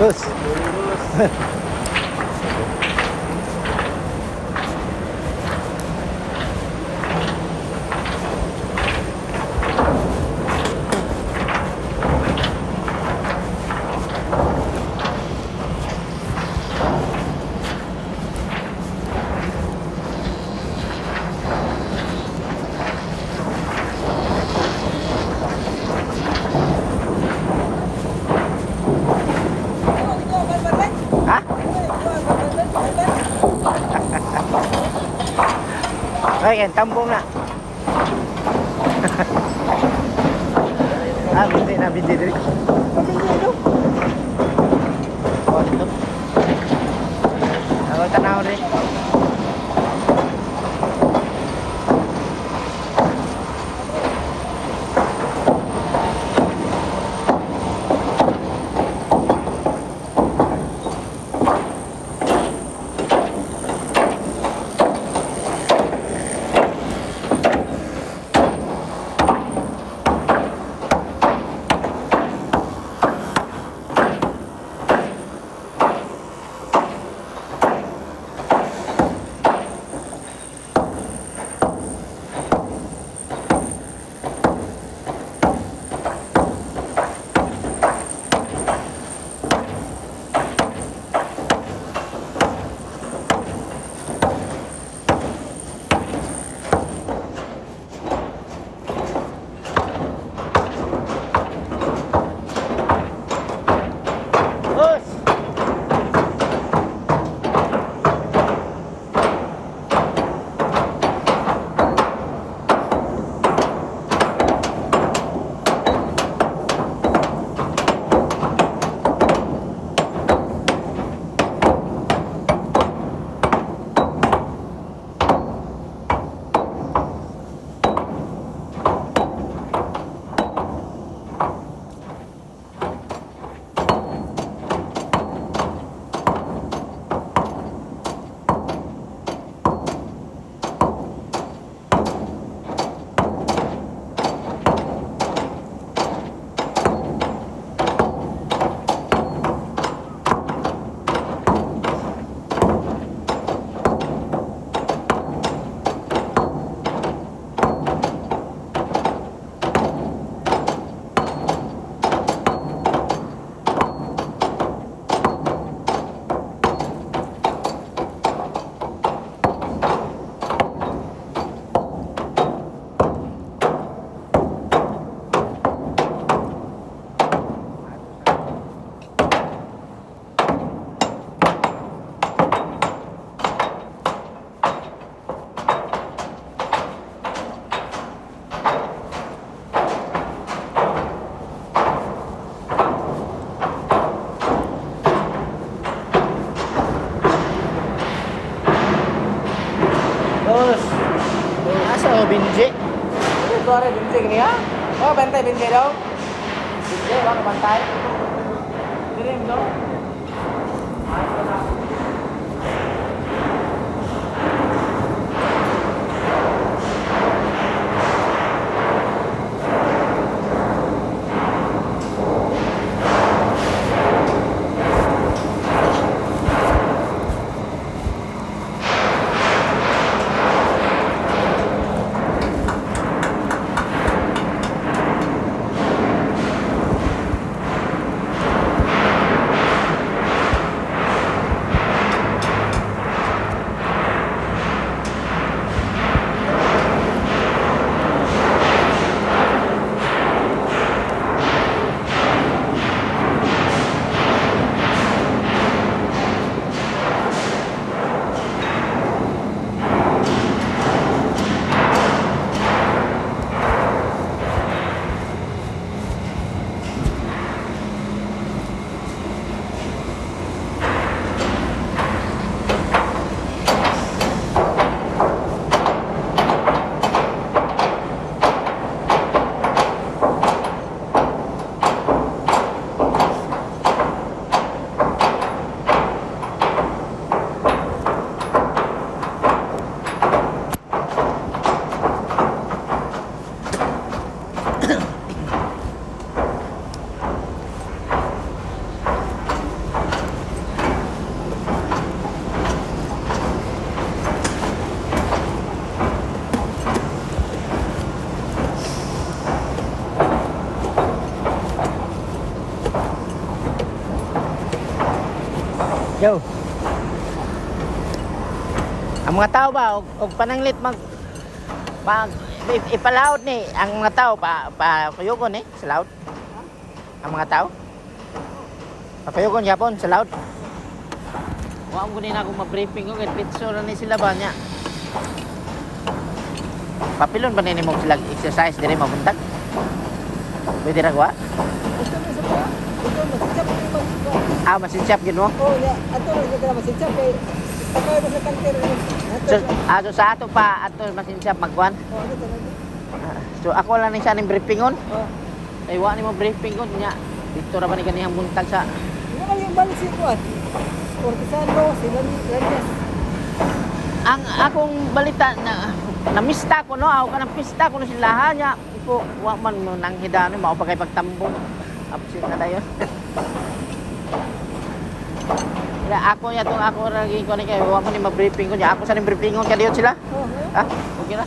Bus. Ha? Ay, yan, tambong na. Ah, hindi na, hindi diri. Oh, ito. Ako tanaw rin. Bus. Bus. Asa o binji? Ito are binti gini ha? Oh, bantay binti daw. Binti, wala ka bantay. Dilim daw. Yo. Ang mga tao ba og pananglit mag ipalaod ni ang mga tao pa kuyugon ni sa laod. Ang mga tao. Papayugon yapon sa laod. Wa mo kunin ako ma-briefing ko kay pitso ra ni sila ba nya. Papilon ba ni mo sila exercise dire mabuntag? Pwede ra wa? Ito na sa mga. Ito masitsap yung mag... Ah, masinsap gid mo. Oh, ya. Ato na sa masitsap kay... Takay na sa kanter. So sa ato pa ato masinsap magkuan. Oh, ano talaga? So ako lang ni sa ning briefingon. Oh. Ay wa ni mo briefingon nya. Dito ra ba ni kanihang buntag sa Ano kaya yung balik si Kuan? Cortesano, sila ni Reyes. ang akong balita na namista ko no, ako ka ng pista ko no sila nya. Ipo wa man mo nang hidano mao pa kay pagtambong. Absent na tayo. Ila ako ya tong ako ra gi ko ni kay wa man ni ma-briefing ko nya. Ako sa ning briefingon kay diyon sila. Oh, Ha? Okay na.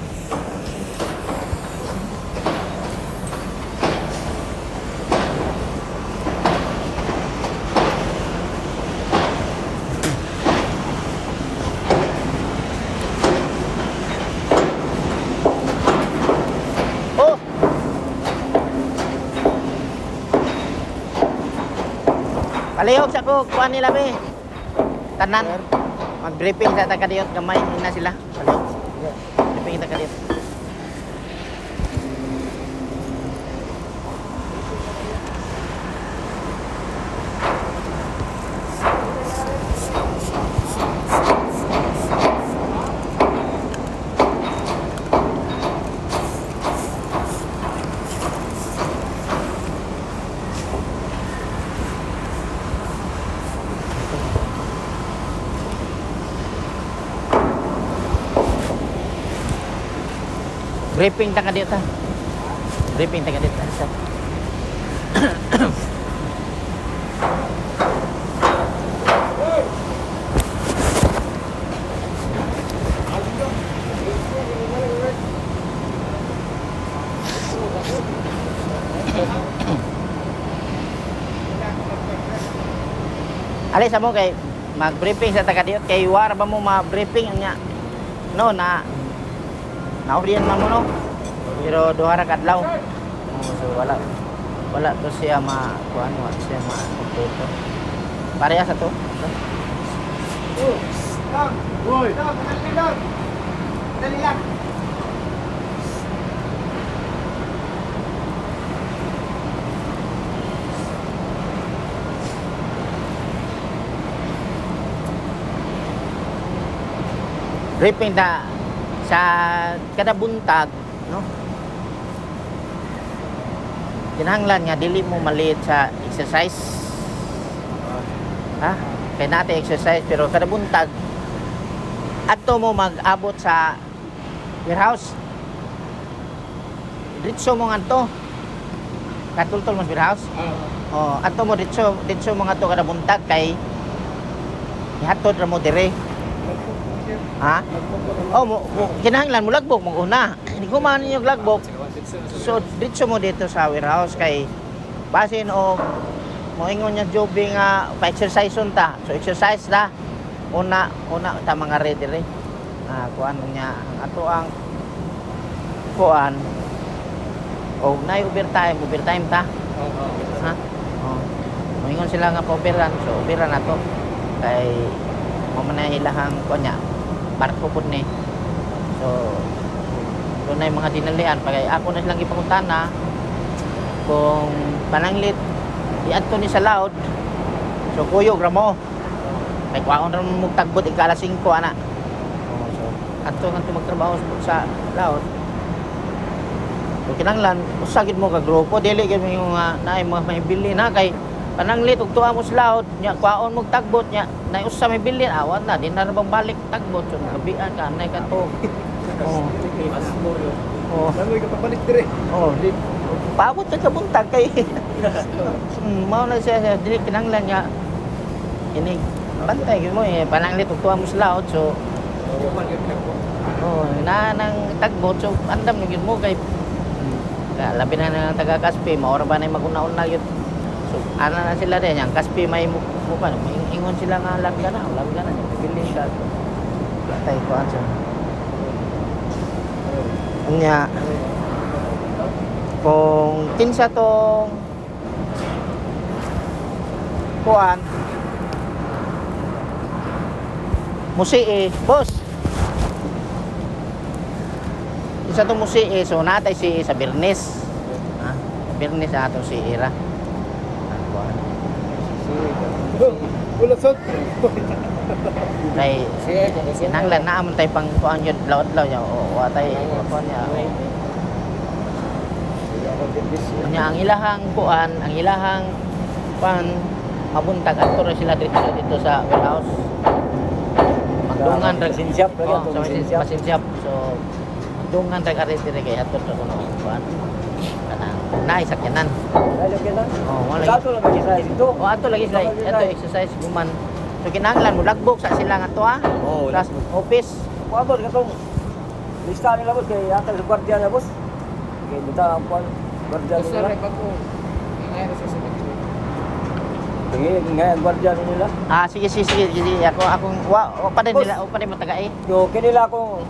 Oh. Palihog sa ko kuan nila be. Tanan. Mag-briefing sa taga diyon gamay na sila. Palihog. Briefing taga diyon. Briefing taga diyon ta. Briefing taga diyon ta. Alisa mo kay mag-briefing sa taga diyon kay war ba mo ma-briefing nya. No na nauriyan man mo no. Pero duha ra kadlaw. So wala to siya kuan wa siya kompleto. Pareha sa to. oh. Lang. Boy. Lang, lang. Dali lang. Briefing ta sa kada buntag no. Kinahanglan nga dili mo maliit sa exercise. Ha? Kay natin exercise pero kada buntag adto mo mag-abot sa warehouse. Diretso mo ngadto. Katultol mo sa warehouse. Oh, adto mo diretso mo ngadto kada buntag kay ihatod ra mo dire. Ha? Oh, kinahanglan mo lagbok mo una. Hindi ko man yung lagbok. So dito mo dito sa warehouse kay basin o moingon niya jobi nga pa-exercise ta. So exercise na. Una ta mga ready re. Kuan niya ato ang kuan. O nay overtime ta. Ha? Oh. Moingon sila nga pa-overan. So overan na to. Kay mo man ilahang kuan niya barko po ni. So, doon na yung mga dinalian. Pagay ako na silang ipakuntana kung pananglit iadto ni sa laod. So, kuyog ra mo. Kay kwaon ra mo magtagbot ikala 5 ana. So, adto nga magtrabaho sa laod. So, kinanglan usagid mo ka grupo dili gyud mo yung naay mga may bili na kay pananglit ug tuwa mo sa laod nya kwaon mo tagbot nya nay usa may bilin awan na di na bang balik tagbot so gabian ka nay kadto. Oh. Oh. Langoy ka pabalik dire. Oh, di paabot ka buntag kay. Mao na siya dili kinanglan nya ini bantay gyud mo pananglit ug tuwa mo sa laod so oh na nang tagbot so andam gyud mo kay labi na nang taga Kaspi maora ba nay maguna-una gyud. So So, ano na sila din, yung Kaspi may mukha, ingon sila nga langga na, bibili ka. Wala tayo ko answer. Nya, kung kinsa tong kuan, musii, boss. Isa tong musii, so natay si sa Birnis. Ha? Birnis na atong si Ira. Ulasot. Kay sinanglan na amon tay pang kuan yun lawat-law niya o atay kuan niya. Nya ang ilahang kuan, ang ilahang kuan mabuntag adto ra sila dito sa warehouse. Magdungan ra Sinsyap lagi oh, ato sa sinsyap. Masinsyap. So dungan ra kare dire kay adto ra kuno kuan. Kanang naay sakyanan. Lalo kaya lang. Oh, wala. Kato lang mag-exercise dito. O ato lagi sila, ato exercise guman. So kinahanglan mo lagbok sa sila nga to ha. Oo, Plus office. Kuha boss, katong lista nila boss, kay atag sa gwardiya niya boss. Kaya buta ang kuha, gwardiya Gusto nila. rin ako. Ngayon sa cemetery. Tingin nga ang gwardiya nila. Ah sige. Akong wa pa din Boss. nila, o pa din matagay. Yo, kinila kung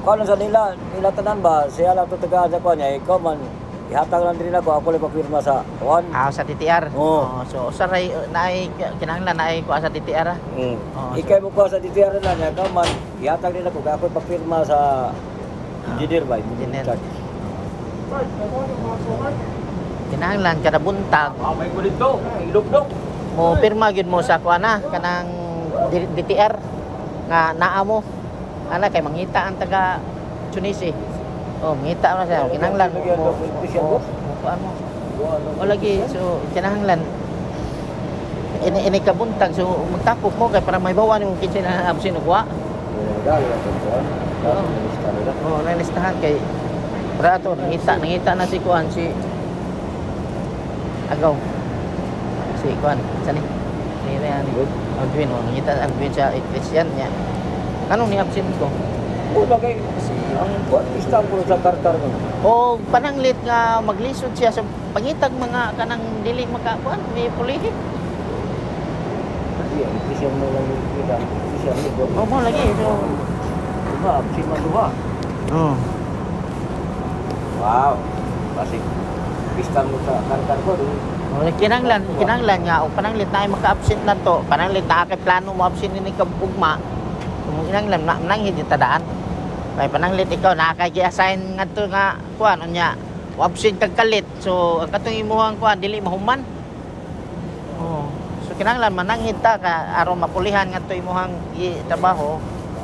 kuha lang sa nila tanan ba, siya lang ito taga sa kuha niya, ikaw man, ihatag lang din ako lang papirma sa kuhan. Ah sa TTR. Oo. So saray naay kinahanglan naay ko sa TTR. Mm. Oo, Ikay mo kuha sa DTR na niya, ikaw man, ihatag din ako, ako papirma sa engineer ba? Engineer. Charge. Kinahanglan kada buntag May kulit to, ilog-log. mo pirma gyud mo sa kuana kanang DTR nga naa mo. Ana kay mangita ang taga Tunisi. Oh, mangita na siya. Kinahanglan mo. Kuan mo. O lagi, so kinahanglan ini kabuntag so magtapok mo kay para may bawan mo kinsa na absin og wa. Oh, nalistahan kay para to nangita na si kuan si Agaw. Si kuan, sa ni. Ni Rian. Agwin mo nangita agwin sa Christian niya. Anong ni absent ko? O bagay, ang kuhan, Istanbul sa karkar mo. O pananglit nga maglisod siya sa pangitag mga kanang dili makakuan may pulihi. Kasi ang Christian mo lang yung kita, Christian mo. O mo lagi so. Diba, absin man duha. Oh. Wow, kasi Istanbul sa karkar ko. O kinahanglan nga o pananglit na ay maka-absent na to. Pananglit na kay plano mo absent ni kabugma. Kung kinahanglan nanghid yung tadaan. Kay pananglit ikaw nakagi-assign nga to nga kuan unya. Absent kag kalit. So ang katong imuhang kuan dili mahuman. Oh. So kinahanglan mananghid ta ka aron mapulihan nga to imuhang trabaho.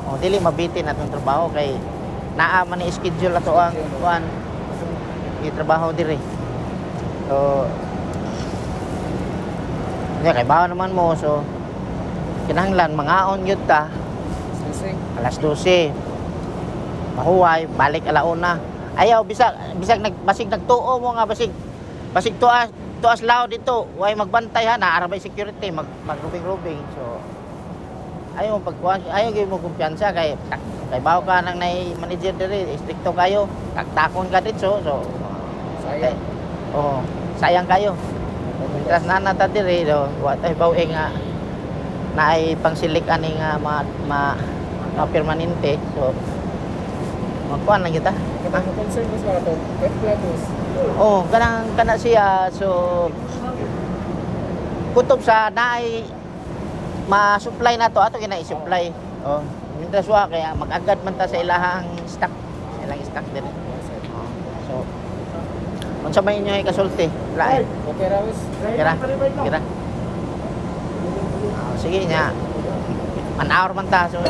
O dili mabitin atong trabaho kay naa man ni schedule ato ang kuan trabaho dire. So nya kay bawo naman mo so kinahanglan mangaon gyud ta Sising. alas 12. Mahuway, balik alauna. Ayaw bisag basig nagtuo mo nga basig tuas lao dito. Way magbantay ha na arabay security magrubing-rubing. So ayaw mo pagkuhan, ayaw gyud mo kumpiyansa kay bawo ka nang nay manager diri, stricto kayo. Taktakon ka dito so Sayang. oh, sayang kayo. Mientras nanata diri do, wa tay bawi nga naay pangsilik ani nga ma permanente. So magkuan lang kita. Kapag concern mo sa ito, pwede ko yatos. Oh, kana siya so kutob sa naay ma-supply na to ato gina-supply. Oh, mientras wa kaya mag-agad man ta sa ilahang stock. Ilang stock din. So unsa may inyo ay kasulti? Lain. Okay, Rawis. Kira. Sige nya. An hour man ta so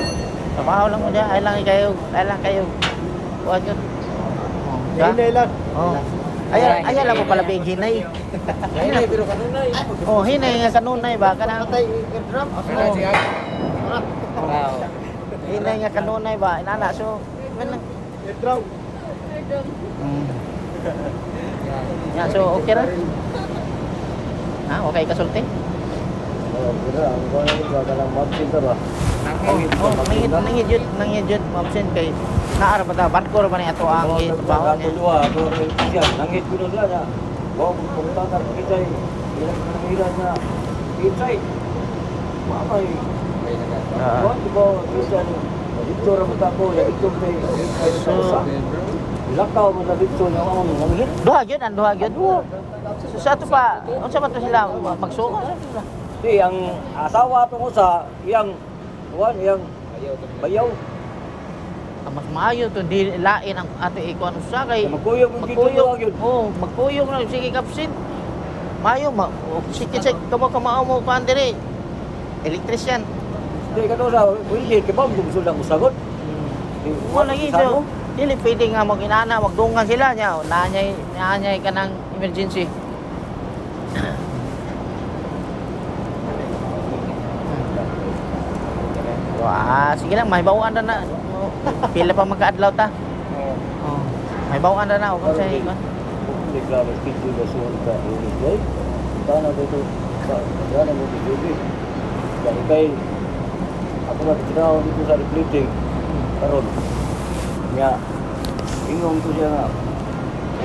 trabaho lang mo diya, ay lang kayo. Kuha yun. Oh, Hinay lang. Oh. Ay lang mo pala big hinay. Hinay, pero kanunay. Oh, hinay nga kanunay ba kanang Airdrop. Okay na siya. Wow. hinay nga kanunay ba inana so man lang. Airdrop. Ya so okay ra. Ha, okay kasulti? Oh, pero ang kuhan nito, walang mabsin to ba? Oh, nangid jud mabsent kay naara ba ta barko ra ba ni ato ang trabaho niya. Tulua, Christian, nangit ko nila niya. Wow, pumunta na kita Yan ang nangilan na itay. Mamay. Ah. Di ba, minsan, dito raman ako, dito may So, lakaw mo na dito na ako manghit. duha gyud ang duha gyud. So, sa ato pa, unsa man to sila magsuka sa sila. Di, ang asawa to ko sa iyang, iyang bayaw. Ang mas maayo to di lain ang ato ikuan sa kay Magkuyog mo dito na yun. Oh, magkuyog na sige kapsin. Maayo sige check kamo kamao mo kuan diri. Electrician. Di ka doon sa, hindi, kaya ba mo gusto lang usagot? Wala lagi so. Dili pwede nga mag-inana, magdungan sila niya. Naanyay ka ng emergency. Sige lang, may bawaan na. Pila pa magkaadlaw ta. Oh. May bawaan na o kung sa ikon. Hindi klaro, skidyo na suwan ka. Hindi, sana dito, sana mo dito. Dahil kay, ako matitiraw dito sa reflecting. Karon, nga, ingong ko siya nga,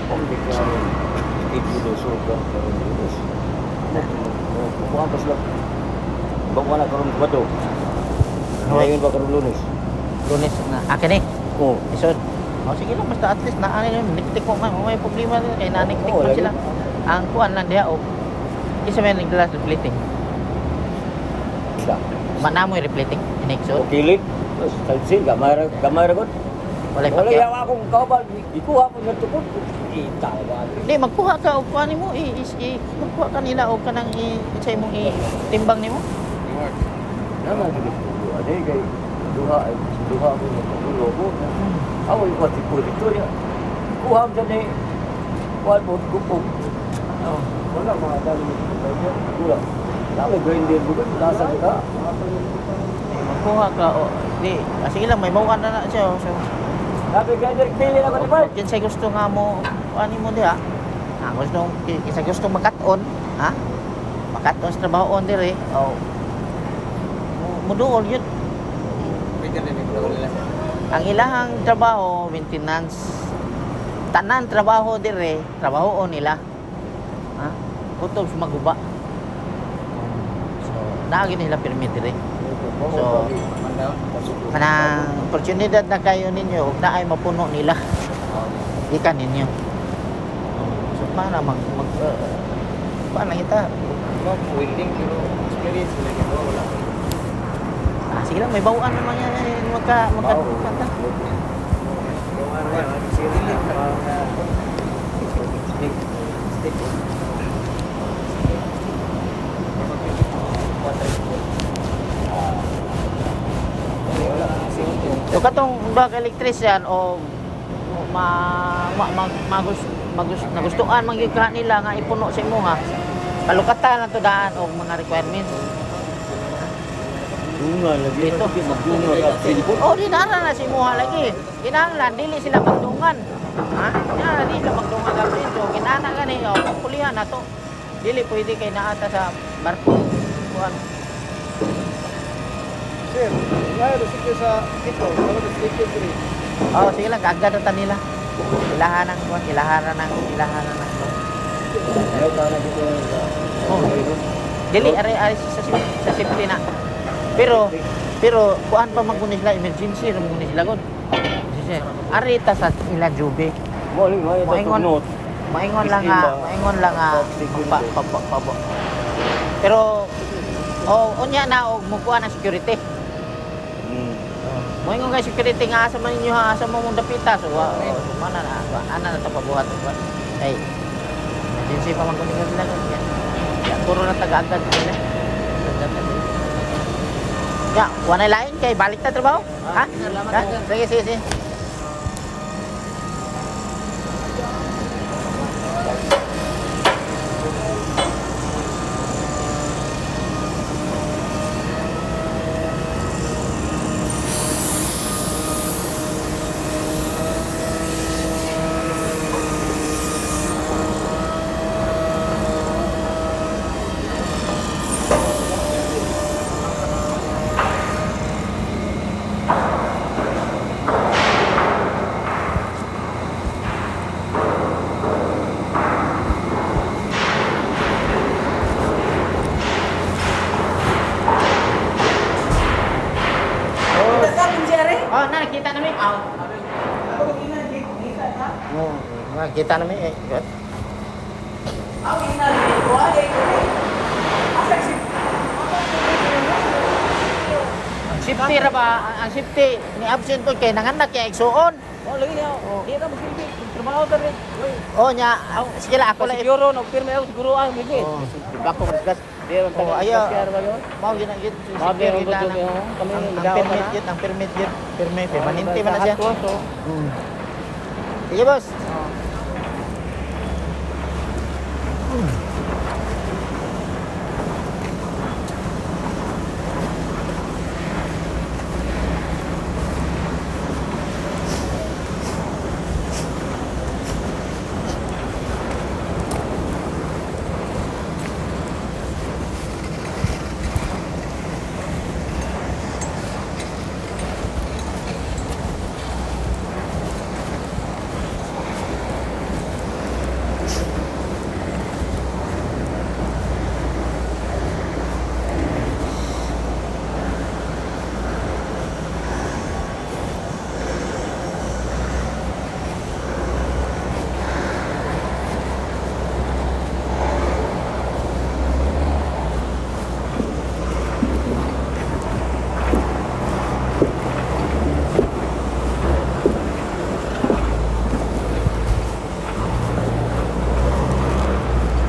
kung hindi klaro, skidyo na suwan ka. Karon dito. Kukuhaan pa sila. Bawa na karon ba to? Ngayon ba karon Lunes? Lunes na. Akin eh. Oo. Isod. Sige lang, basta at least naanay na niktik ko man. May problema din kay naniktik Oo, man lagi. sila. Ang kuan lang diha o. Isa may nagdala sa replating. Isa. Manamoy replating. Ineksod. O kilit. Tapos talsin, gamay ra gud. Wala Wala pa. yawa akong kaubal. Ikuha ko nga tukod. Ita ba? Di magkuha ka og kuan nimo magkuha ka nila og kanang i mo timbang nimo. Naman gid ko. Ani kay duha ko nga tulo ko. Ako yung pati po dito niya. Kuha mo dyan eh. Kuha mo, kupong. Wala mga dami dito. Wala. Dami grinder mo doon. Nasa ka. Magkuha ka o di. Sige lang may bawaan na siya. So Dami grinder. Pili na ko ni Bart. Yan sa gusto nga mo, ano mo diha? Gusto makaton, ha? Makaton sa trabaho on dire. Oh. Muduol yun. Ang ilahang trabaho, maintenance. Tanan trabaho dire, trabaho nila. Ha? Kutob sa maguba. So, naagin nila permit dire. So, kanang oportunidad na kayo ninyo, huwag na ay mapuno nila. Ikan ninyo. So, paano paano kita? Welding, pero experience lagi ko, wala. Sige lang, may bawaan naman yan. Magkanta. Yung ano yan, siriling, stick. So, katong bag electrician o nagustuhan mangyukahan nila nga ipuno sa imo ha. Kalukatan na to daan o mga requirements. Bunga lagi. Dito. Magbunga ka. Pilipon. Oh, di na si Muha lagi. Kinahanglan dili sila magdungan. Ha? Kinahanglan dili sila magdungan ka so kinahanglan gani oh, pulihan na to. Dili pwede kay naata sa barko. Kuan. Sir, ngayon, sige sa ito, kalau sa stick yung green. Oh, sige lang kagad ta nila. Ilahanan ko, ilahanan ng Ay, sana dito. Oh. Dili ari sa safety na. Pero kuan pa magkunis sila emergency ra magkunis sila gud. Kasi ari ta sa ila jube. Moling ay Moingon. Maingon lang nga pabo. Pero unya na og mukuha ng security. Moingon nga security nga asa man ninyo ha asa mo mong dapita so mana na ta pabuhat ko. Ay. Emergency pa man kunin sila gud. Ya puro na tagaagad sila. Ya, wala lain kay balik ta trabaho. Ha? Sige. Kita namin eh. Ang inali ko ay asa si Ang safety ra ba? Ang safety ni absent ko kay nanganak kay igsuon. oh lagi niya. Di na masilbi. Trabaho ta rin. Oh nya, sige la ako lang. Siguro no pirme ako siguro ang bigi. Oh, bako gas. Di man Oh, ayaw. ba yun? Mao ginang gid. Mabi ang gusto niyo. Kami Ang permit yun. Permanente man na siya. Hmm. Sige boss.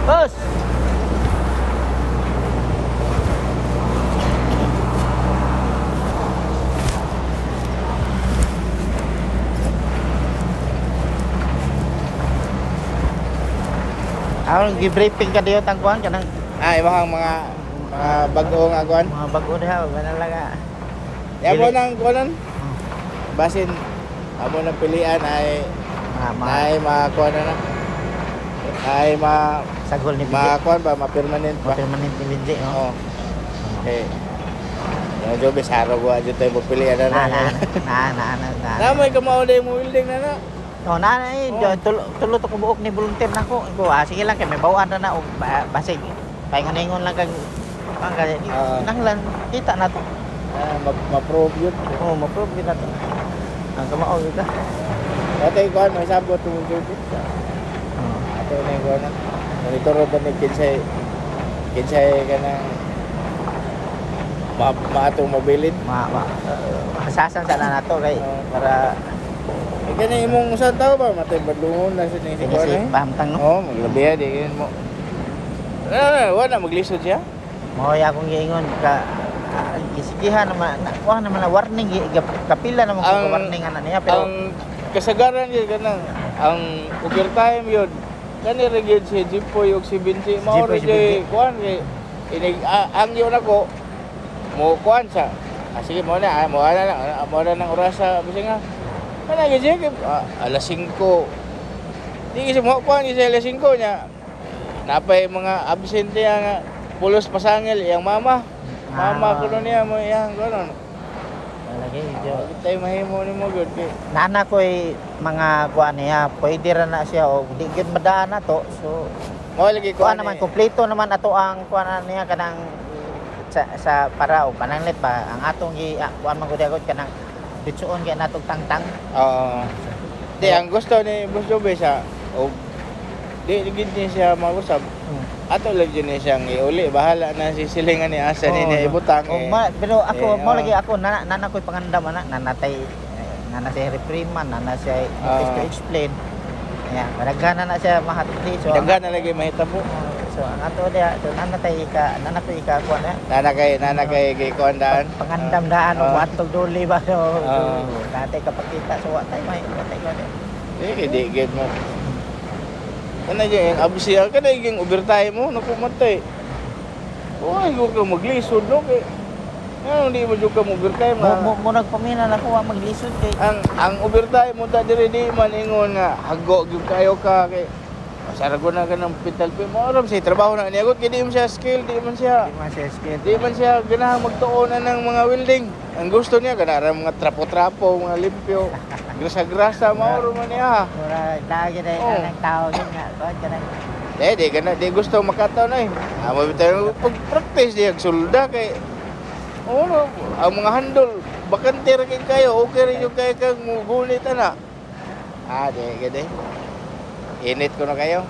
Boss. Ako gi-briefing ka diyo tangkuan kanang Ay, mga bago nga kuan. mga bago diha banalaga. Yabo nang kuanan. Basin amo nang pilian ay ay makuan na. Ay sagol ni Bidi. makuan ba ma-permanent ba? Permanent ni Bidi, no? Oo. Okay. Yung job is haro ko adyo tayo pilian na. Na. Namay ka mao day mo building na na. Oh, nanay, tulo to ko buok ni volunteer nako. Ko sige lang kay may bawaan na og basig. Paingon-ingon lang kag ang gani. Nanglan kita na to. Ma-prove yun. Oh, ma-prove din na to. Ang kamao kita. Dati kuan may sabot tong job. Ato na yung kuan. Monitor ba ni kinsay kanang maatong mobilid. Masasan sana nato kay para Kani imong usan tao ba matay badlungon na sa ni sige kuan si eh. pahamtang no. Oo, maglabiya di yun mo. Wala maglisod siya. Mo ya akong giingon ka isigihan naman wa naman na warning kapila naman ko warning ana niya pero Ang kasagaran yun kanang ang overtime yun. Kani ra gyud si Jipoy ug si Binsi mao ra Jipoy, si gyud Binsi. kuan kay inig ang yun ako mo kuan sa. Sige mo na mo na nang orasa bisi nga. Kana gyud alas 5. Di kasi mo kuan sa alas 5 nya. Napay mga absente nga pulos pasangil iyang mama. Mama ko niya mo iyang gano'n. lagi jo. Tayo mahimo ni mo good kay. Nana ko'y mga kuan niya, pwede ra na siya o di gyud madaan na to. So Mo lagi kuan naman kompleto naman ato ang kuan niya kanang sa para o pananglit pa ang atong kuan man gud kanang ditsuon kay natong tangtang. Oo. Di ang gusto ni Boss Jobe sa o di gid niya siya mag-usab. Ato lang yun niya siyang iuli. Bahala na si silingan ni Asa ni niya ibutang. Pero ako mo oo. lagi ako nana ko'y pangandam ana nanatay nana siya repriman nana siya notice to explain. Ayan, madaghan na siya mahatli so Daghan na lagi mahitabo. so ang ato dia so nana ko ika kuan Nana kay kuandaan. pangandam daan o Oo. atog duli ba so Oo. natay kapakita so watay may watay ko Di gid mo. Kana yung absiya kana yung overtime mo nakumatay. Oy, go ka maglisod no kay. Ano di mo jud ka overtime na. mo nagpamina na ko wa maglisod kay Ang overtime mo ta diri di man ingon nga hago gyud kayo ka kay Sarago na ka ng pintal pay mo aram sa trabaho na niyagot kay di man siya skill, di man siya ganahang magtuonan ng mga welding. Ang gusto niya ganara mga trapo-trapo, mga limpyo, grasa-grasa mao man niya. mura lagi na Oo. nang tao yun nga kuan kanang Di gusto makataw na eh. Amo bitaw pag-practice di sulda kay ano, ang mga handol bakante ra kay kayo, okay ra yung kay kang mugunit ana. Di gede. init ko na kayo.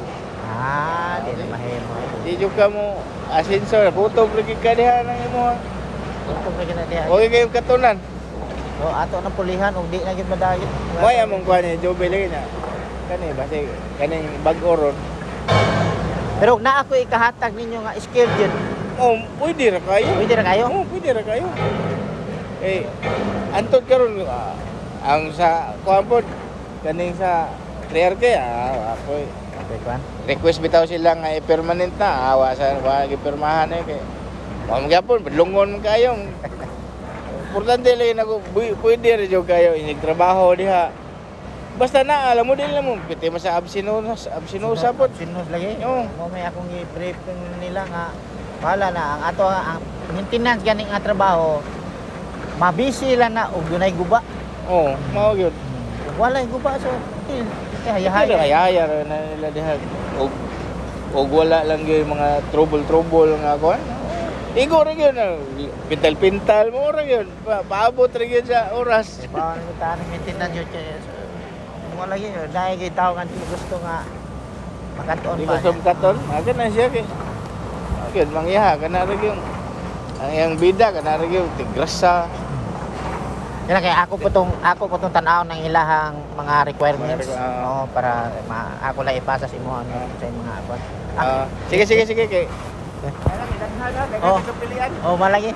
Di na mahimo. Di juga mo asensor, putog lagi ka diha nang imo. Ito pa gina diha. Okay kayong katunan. O ato na pulihan og di na gyud madayot. Moy among kuan ni Jobe lagi na. Kani basi kaning bag-o ron. Pero na ako ikahatag ninyo nga skill jud. Oh, pwede ra kayo. Pwede ra kayo? Oh, pwede ra kayo. Eh, antod karon ang sa kuan pod kaning sa triarke ako Okay, kwan. request bitaw sila nga permanent na awa sa wa gipirmahan eh kay wa mo gyapon bedlongon kayo. Importante lang ako pwede ra jud kayo inig trabaho diha. Basta na alam mo din lang mo piti mo sa absinusa pod. Sinos lagi. Oo. Mo may akong i-brief nila nga wala na ang ato ang maintenance gani nga trabaho. Mabisi lang na og dunay guba. Oh, mao gyud. Wala yung guba so kaya Hayar hayay. na nila diha. Og wala lang yung mga trouble nga kuan. Igo ra gyud na pintal-pintal mo ra gyud. Paabot ra gyud sa oras. Bawal ko ta ni maintenance yun kaya mo lagi dahil kay tao nga gusto nga makatuon Di pa. gusto katon. Aga na siya kay. Agad mangyaha kana ra gyud. Ang iyang bida kana ra gyud tigrasa. Kaya kaya ako po tong tanaw ng ilahang mga requirements para ako lang ipasa sa imo sa mga apa. Sige kay. Oh. Pilian. Oh malagi.